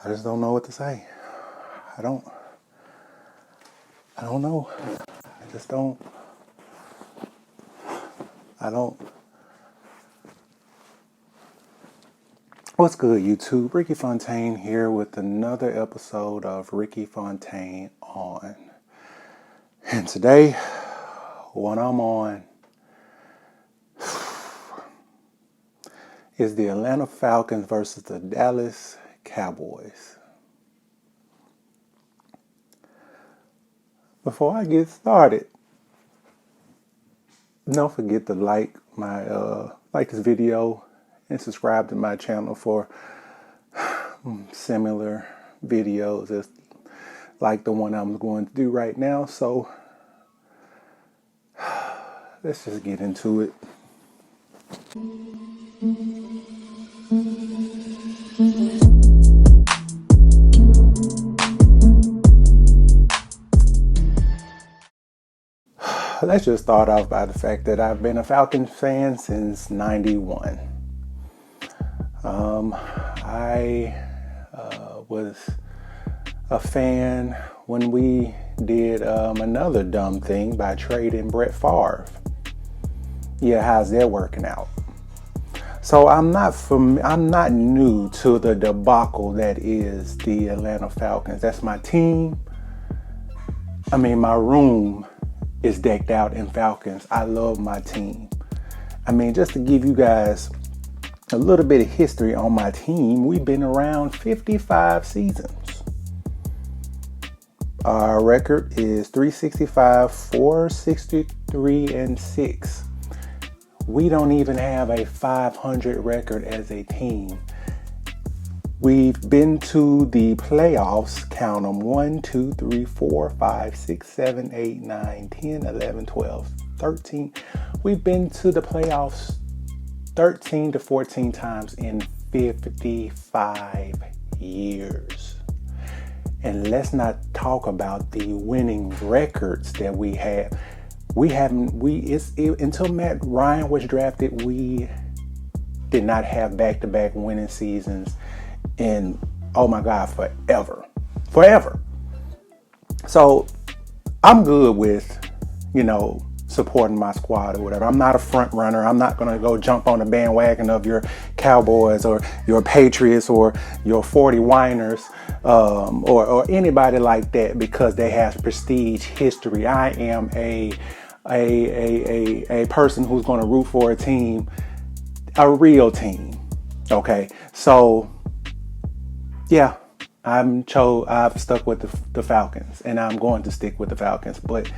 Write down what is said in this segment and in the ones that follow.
I just don't know what to say. I don't I don't know. I just don't I don't What's good, YouTube? Ricky Fontaine here with another episode of Ricky Fontaine On. And today, what I'm on is the Atlanta Falcons versus the Dallas Cowboys. Before I get started, don't forget to like this video and subscribe to my channel for similar videos as like the one I'm going to do right now. So let's just get into it. Let's just start off by the fact that I've been a Falcons fan since '91. I was a fan when we did another dumb thing by trading Brett Favre. Yeah, how's that working out? So I'm not new to the debacle that is the Atlanta Falcons. That's my team. I mean, my room is decked out in Falcons. I love my team. I mean, just to give you guys a little bit of history on my team, we've been around 55 seasons. Our record is 365, 463, and 6. We don't even have a 500 record as a team. We've been to the playoffs, count them, 1, 2, 3, 4, 5, 6, 7, 8, 9, 10, 11, 12, 13. We've been to the playoffs 13 to 14 times in 55 years. And let's not talk about the winning records that we have. Until Matt Ryan was drafted, we did not have back-to-back winning seasons in, oh my God, forever. So I'm good with, supporting my squad or whatever. I'm not a front runner. I'm not going to go jump on the bandwagon of your Cowboys or your Patriots or your 40 Winers or anybody like that because they have prestige history. I am a person who's going to root for a team, a real team. Okay, so yeah, I've stuck with the Falcons, and I'm going to stick with the Falcons. But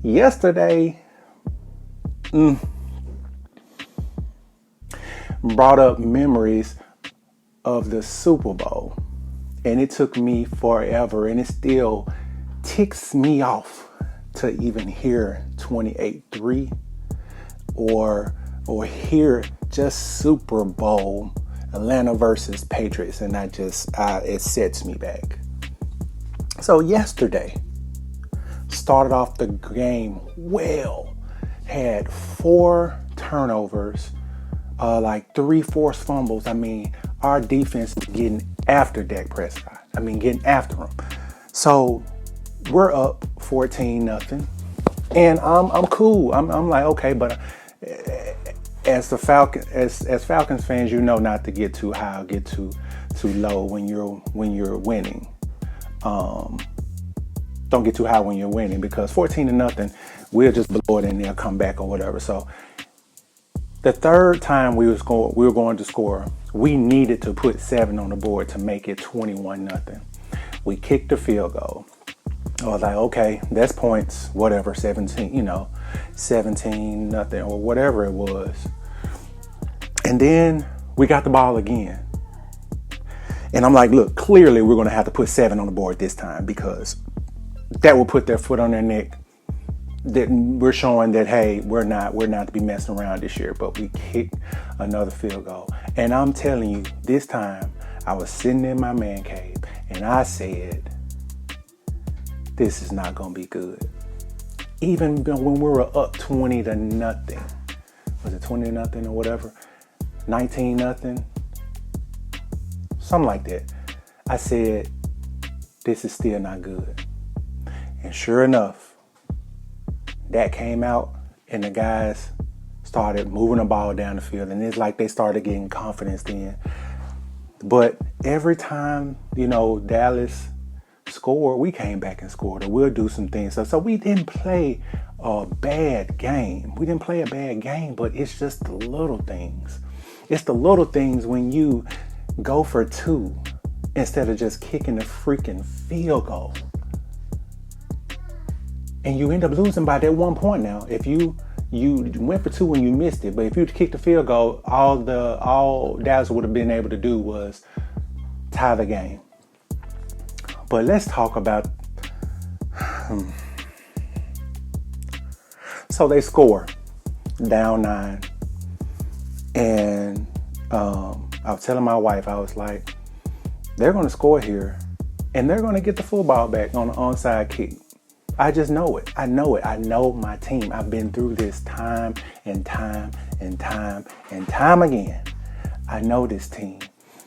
yesterday brought up memories of the Super Bowl, and it took me forever, and it still ticks me off to even hear 28-3 or hear just Super Bowl Atlanta versus Patriots, and it sets me back. So yesterday started off the game well, had 4 turnovers, like 3 forced fumbles. I mean, our defense is getting after Dak Prescott. Getting after him. So we're up 14-0, and I'm cool. I'm like, okay, but as Falcons fans, not to get too high or get too low when you're winning. Don't get too high when you're winning, because 14-0, we'll just blow it and they'll come back or whatever. So the third time we were going to score, we needed to put 7 on the board to make it 21-0. We kicked the field goal. I was like, okay, that's points, whatever, 17, 17-0 or whatever it was. And then we got the ball again. And I'm like, look, clearly we're going to have to put 7 on the board this time, because that will put their foot on their neck. That we're showing that, hey, we're not to be messing around this year. But we kicked another field goal. And I'm telling you, this time I was sitting in my man cave and I said, this is not going to be good. Even when we were up 20-0, was it 20-0 or whatever? 19-0? Something like that. I said, this is still not good. And sure enough, that came out and the guys started moving the ball down the field. And it's like they started getting confidence then. But every time, Dallas scored, we came back and scored, or we'll do some things. So we didn't play a bad game. We didn't play a bad game, but it's just the little things. It's the little things when you go for 2 instead of just kicking the freaking field goal. And you end up losing by that 1 point now. If you went for 2 and you missed it, but if you kicked the field goal, all Dallas would have been able to do was tie the game. But let's talk about. So they score down 9, and I was telling my wife, I was like, they're going to score here, and they're going to get the football back on the onside kick. I just know it. I know it. I know my team. I've been through this time and time and time and time again. I know this team.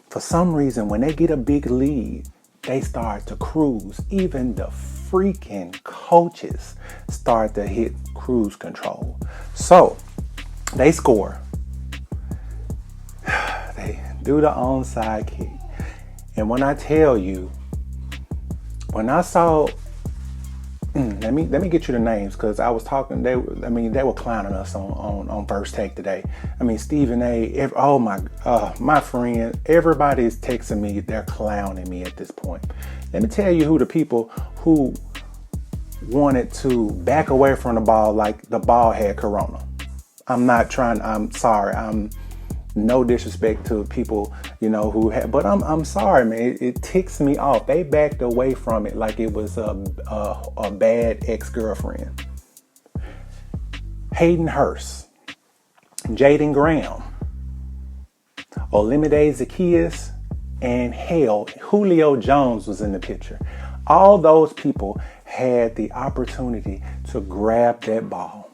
For some reason, when they get a big lead, they start to cruise. Even the freaking coaches start to hit cruise control. So they score. They do the onside kick. And when I tell you, when I saw, let me get you the names, because I was talking. They were clowning us on First Take today. Stephen A. My friend, everybody's texting me. They're clowning me at this point. Let me tell you who the people who wanted to back away from the ball like the ball had corona. I'm sorry. I'm no disrespect to people, who had, but I'm sorry, man. It ticks me off. They backed away from it like it was a bad ex-girlfriend. Hayden Hurst, Jaden Graham, Olamide Zaccheaus, and Julio Jones was in the picture. All those people had the opportunity to grab that ball.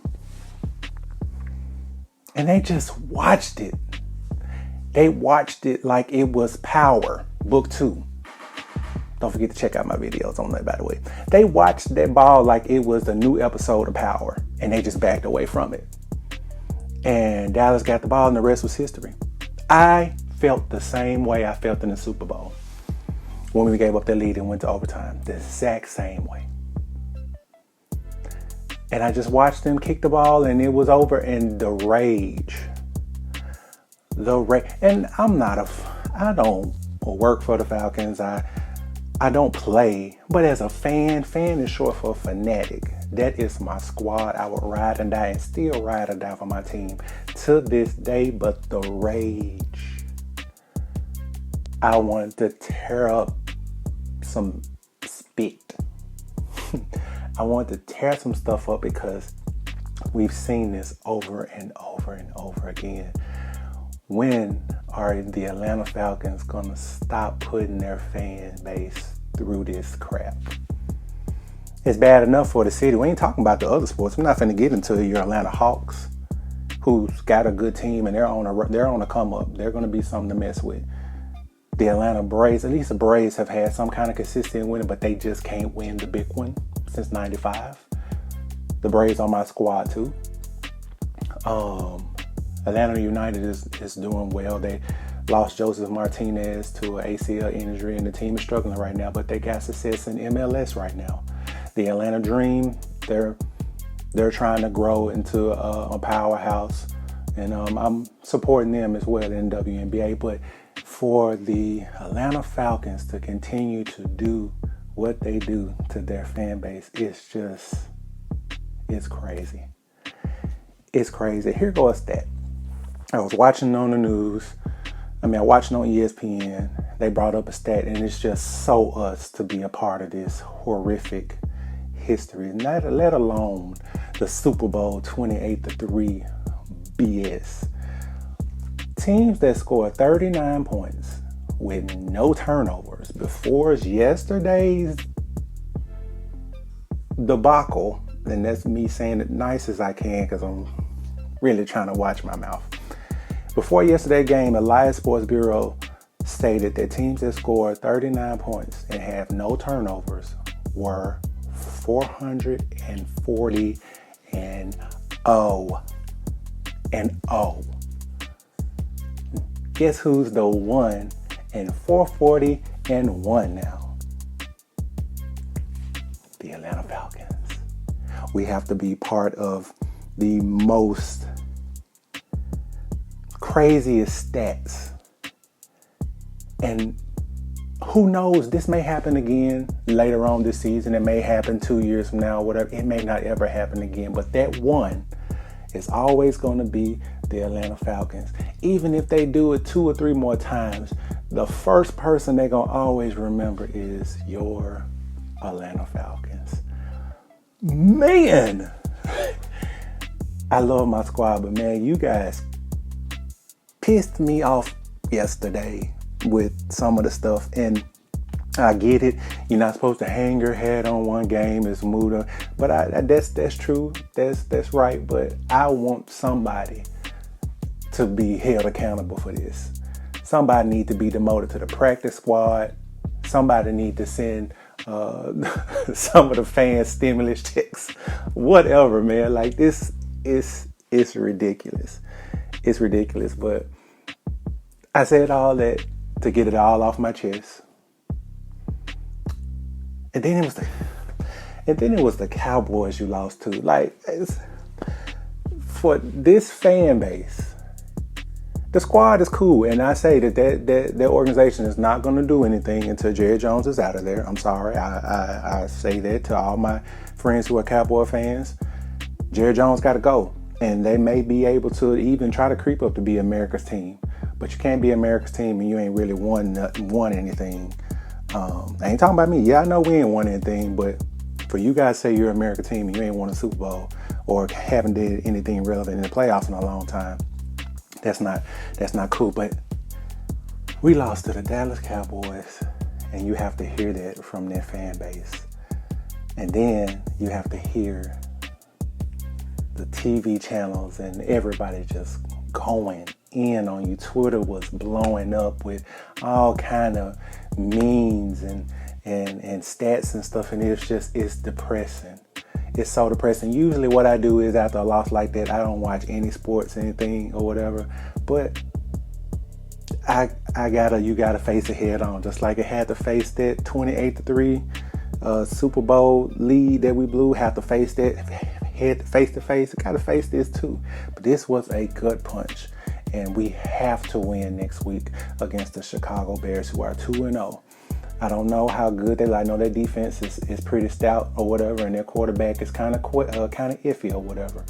And they just watched it. They watched it like it was Power, Book 2. Don't forget to check out my videos on that, by the way. They watched that ball like it was a new episode of Power, and they just backed away from it. And Dallas got the ball, and the rest was history. I felt the same way I felt in the Super Bowl when we gave up that lead and went to overtime. The exact same way. And I just watched them kick the ball, and it was over, and the rage. And I don't work for the Falcons. I don't play, but as a fan is short for fanatic. That is my squad. I would ride and die and still ride or die for my team to this day. But the rage, I wanted to tear up some spit. I wanted to tear some stuff up because we've seen this over and over and over again. When are the Atlanta Falcons going to stop putting their fan base through this crap? It's bad enough for the city. We ain't talking about the other sports. We're not going to get into your Atlanta Hawks, who's got a good team and they're on a come up. They're going to be something to mess with. The Atlanta Braves, at least the Braves have had some kind of consistent winning, but they just can't win the big one since '95. The Braves on my squad too. Atlanta United is doing well. They lost Joseph Martinez to an ACL injury, and the team is struggling right now, but they got success in MLS right now. The Atlanta Dream, they're trying to grow into a powerhouse, and I'm supporting them as well in WNBA. But for the Atlanta Falcons to continue to do what they do to their fan base, it's crazy. It's crazy. Here goes a stat. I was watching on the news. I watched on ESPN. They brought up a stat, and it's just so us to be a part of this horrific history, let alone the Super Bowl 28-3 BS. Teams that scored 39 points with no turnovers before yesterday's debacle, and that's me saying it nice as I can because I'm really trying to watch my mouth. Before yesterday's game, Elias Sports Bureau stated that teams that scored 39 points and have no turnovers were 440 and 0 and 0. Guess who's the 1 and 440 and 1 now? The Atlanta Falcons. We have to be part of the most craziest stats. And who knows, this may happen again later on this season. It may happen 2 years from now, whatever. It may not ever happen again. But that 1 is always going to be the Atlanta Falcons. Even if they do it 2 or 3 more times, the first person they're going to always remember is your Atlanta Falcons. Man, I love my squad, but man, you guys pissed me off yesterday with some of the stuff. And I get it. You're not supposed to hang your head on one game. It's Muda. But that's true. That's right. But I want somebody to be held accountable for this. Somebody need to be demoted to the practice squad. Somebody need to send some of the fans stimulus checks. Whatever, man. Like, this is ridiculous. It's ridiculous. But I said all that to get it all off my chest. And then it was the Cowboys you lost to. Like, for this fan base, the squad is cool, and I say that organization is not going to do anything until Jerry Jones is out of there. I'm sorry, I say that to all my friends who are Cowboy fans. Jerry Jones got to go, and they may be able to even try to creep up to be America's team, but you can't be America's team and you ain't really won anything. I ain't talking about me. Yeah, I know we ain't won anything, but for you guys to say you're America's team and you ain't won a Super Bowl or haven't did anything relevant in the playoffs in a long time, that's not cool. But we lost to the Dallas Cowboys, and you have to hear that from their fan base. And then you have to hear the TV channels and everybody just going in on you. Twitter was blowing up with all kind of memes and stats and stuff, and it's depressing. It's so depressing. Usually what I do is after a loss like that, I don't watch any sports, anything or whatever. But you gotta face it head on. Just like it had to face that 28-3 Super Bowl lead that we blew, have to face that head face to face. It gotta face this too. But this was a gut punch. And we have to win next week against the Chicago Bears, who are 2-0. I don't know how good they are. I know their defense is pretty stout or whatever, and their quarterback is kind of iffy or whatever.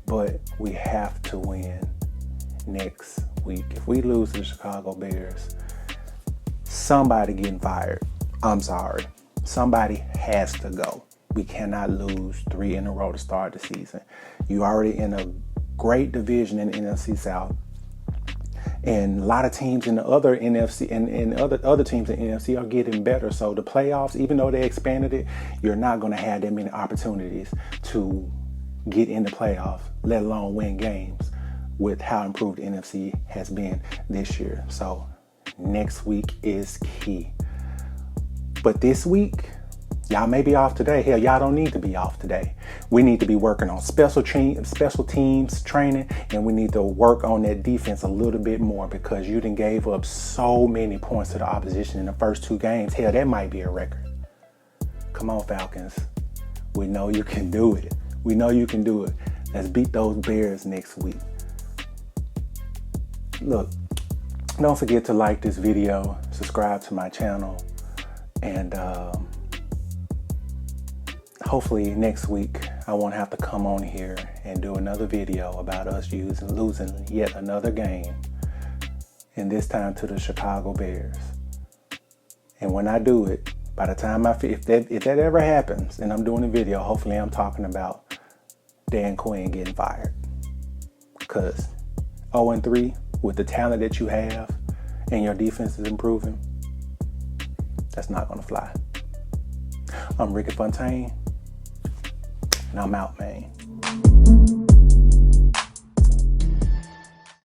But we have to win next week. If we lose to the Chicago Bears, somebody getting fired. I'm sorry. Somebody has to go. We cannot lose 3 in a row to start the season. You already in a great division in the NFC South. And a lot of teams in the other NFC and other teams in the NFC are getting better. So the playoffs, even though they expanded it, you're not going to have that many opportunities to get in the playoffs, let alone win games, with how improved the NFC has been this year. So next week is key. But this week, y'all may be off today. Hell, y'all don't need to be off today. We need to be working on special teams training, and we need to work on that defense a little bit more, because you done gave up so many points to the opposition in the first 2 games. Hell, that might be a record. Come on, Falcons. We know you can do it. We know you can do it. Let's beat those Bears next week. Look, don't forget to like this video, subscribe to my channel, and hopefully next week I won't have to come on here and do another video about us losing yet another game, and this time to the Chicago Bears. And when I do it, by the time if that ever happens and I'm doing a video, hopefully I'm talking about Dan Quinn getting fired. Because 0-3 with the talent that you have and your defense is improving, that's not going to fly. I'm Ricky Fontaine, and I'm out, man.